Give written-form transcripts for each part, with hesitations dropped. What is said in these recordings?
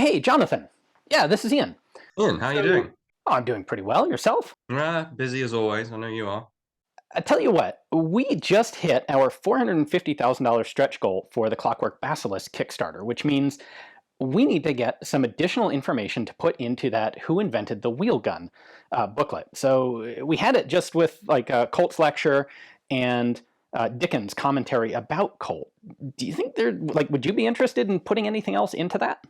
Hey, Jonathan. Yeah, this is Ian. Ian, how you So, doing? oh, I'm doing pretty well. Yourself? Busy as always. I know you are. I tell you what, we just hit our $450,000 stretch goal for the Clockwork Basilisk Kickstarter, which means we need to get some additional information to put into that Who Invented the Wheelgun booklet. So we had it just with like a Colt's lecture and Dickens' commentary about Colt. Do you think would you be interested in putting anything else into that?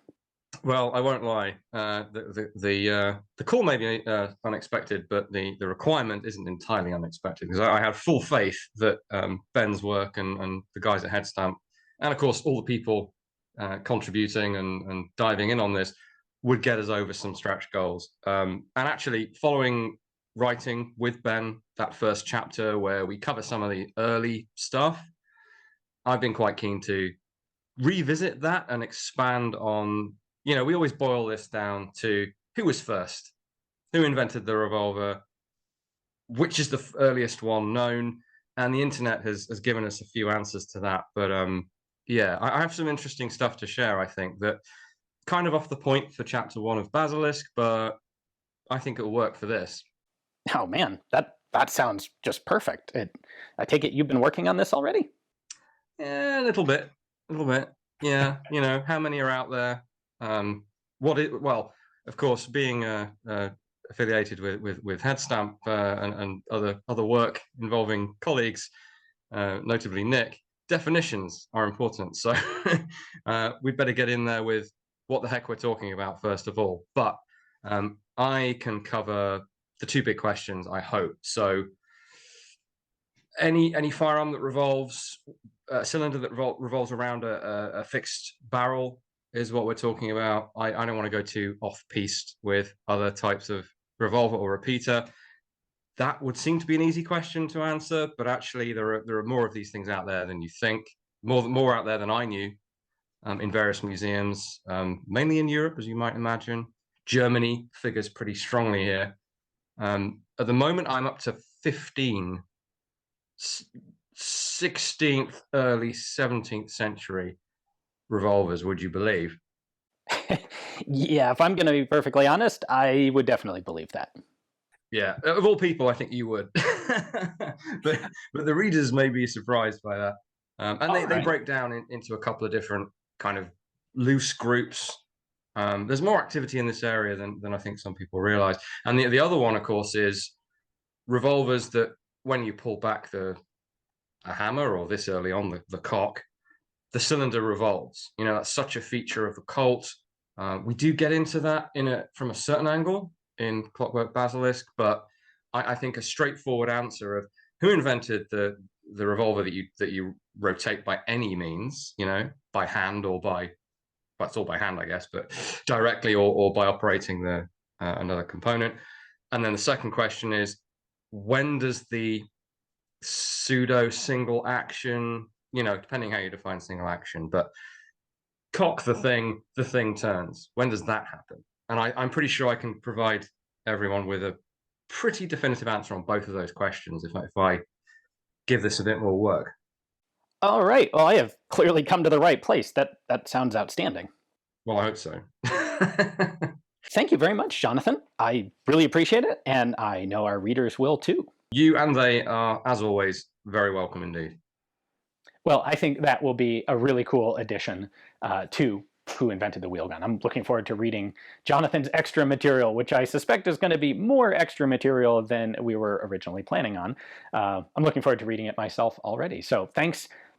Well, I won't lie. The call may be unexpected, but the requirement isn't entirely unexpected because I have full faith that Ben's work and the guys at Headstamp, and of course all the people contributing and diving in on this would get us over some stretch goals. And actually, following writing with Ben that first chapter where we cover some of the early stuff, I've been quite keen to revisit that and expand on, we always boil this down to who was first, who invented the revolver, which is the earliest one known, and the internet has given us a few answers to that. But yeah, I have some interesting stuff to share, I think, that kind of off the point for chapter 1 of Basilisk, but I think it'll work for this. Oh man, that sounds just perfect. I take it you've been working on this already? Yeah, a little bit. Yeah, how many are out there? Well, of course, being affiliated with Headstamp and other work involving colleagues, notably Nick, definitions are important. So we'd better get in there with what the heck we're talking about first of all. But I can cover the two big questions, I hope. So any firearm that revolves, a cylinder that revolves around a fixed barrel is what we're talking about. I don't want to go too off-piste with other types of revolver or repeater. That would seem to be an easy question to answer, but actually there are more of these things out there than you think. More out there than I knew, in various museums, mainly in Europe, as you might imagine. Germany figures pretty strongly here. At the moment, I'm up to 15 16th, early 17th century revolvers, would you believe? Yeah, if I'm going to be perfectly honest, I would definitely believe that. Yeah, of all people, I think you would. but the readers may be surprised by that. And they break down into a couple of different kind of loose groups. There's more activity in this area than I think some people realize. And the other one, of course, is revolvers that when you pull back a hammer, or this early on, the cock, the cylinder revolves. That's such a feature of the Colt. We do get into that from a certain angle in Clockwork Basilisk, but I think a straightforward answer of who invented the revolver that you rotate by any means, by hand or by, well, it's all by hand, I guess, but directly or by operating the another component. And then the second question is, when does the pseudo single action, depending how you define single action, but cock the thing turns. When does that happen? And I'm pretty sure I can provide everyone with a pretty definitive answer on both of those questions if I give this a bit more work. All right. Well, I have clearly come to the right place. That sounds outstanding. Well, I hope so. Thank you very much, Jonathan. I really appreciate it, and I know our readers will too. You and they are, as always, very welcome indeed. Well, I think that will be a really cool addition to Who Invented the Wheelgun. I'm looking forward to reading Jonathan's extra material, which I suspect is going to be more extra material than we were originally planning on. I'm looking forward to reading it myself already. So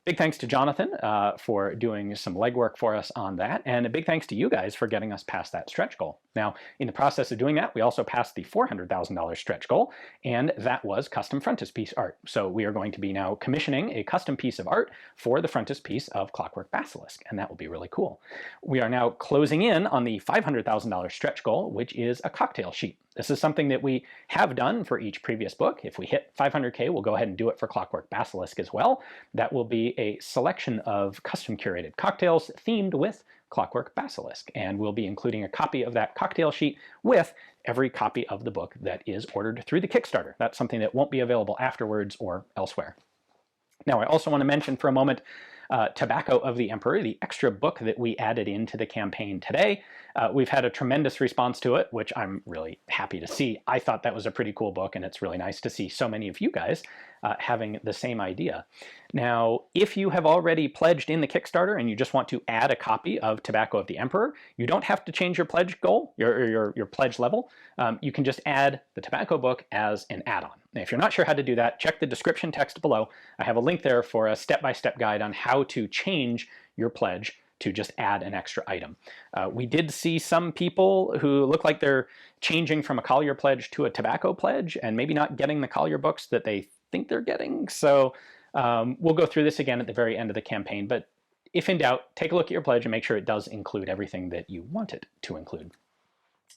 big thanks to Jonathan for doing some legwork for us on that, and a big thanks to you guys for getting us past that stretch goal. Now, in the process of doing that, we also passed the $400,000 stretch goal, and that was custom frontispiece art. So we are going to be now commissioning a custom piece of art for the frontispiece of Clockwork Basilisk, and that will be really cool. We are now closing in on the $500,000 stretch goal, which is a cocktail sheet. This is something that we have done for each previous book. If we hit 500K, we'll go ahead and do it for Clockwork Basilisk as well. That will be a selection of custom curated cocktails themed with Clockwork Basilisk, and we'll be including a copy of that cocktail sheet with every copy of the book that is ordered through the Kickstarter. That's something that won't be available afterwards or elsewhere. Now, I also want to mention for a moment Tobacco of the Emperor, the extra book that we added into the campaign today. We've had a tremendous response to it, which I'm really happy to see. I thought that was a pretty cool book, and it's really nice to see so many of you guys having the same idea. Now, if you have already pledged in the Kickstarter and you just want to add a copy of Tobacco of the Emperor, you don't have to change your pledge goal, your pledge level. You can just add the Tobacco book as an add-on. If you're not sure how to do that, check the description text below. I have a link there for a step-by-step guide on how to change your pledge to just add an extra item. We did see some people who look like they're changing from a Collier pledge to a Tobacco pledge and maybe not getting the Collier books that they think they're getting. So we'll go through this again at the very end of the campaign, but if in doubt, take a look at your pledge and make sure it does include everything that you want it to include.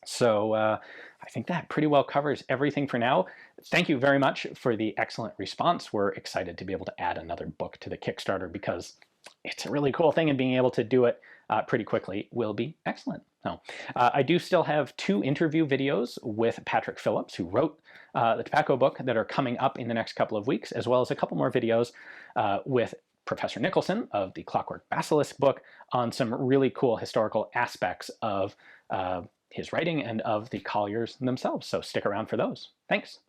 So I think that pretty well covers everything for now. Thank you very much for the excellent response. We're excited to be able to add another book to the Kickstarter because it's a really cool thing, and being able to do it pretty quickly will be excellent. So, I do still have 2 interview videos with Patrick Phillips, who wrote the Tobacco book, that are coming up in the next couple of weeks, as well as a couple more videos with Professor Nicholson of the Clockwork Basilisk book on some really cool historical aspects of his writing and of the Colliers themselves. So stick around for those. Thanks.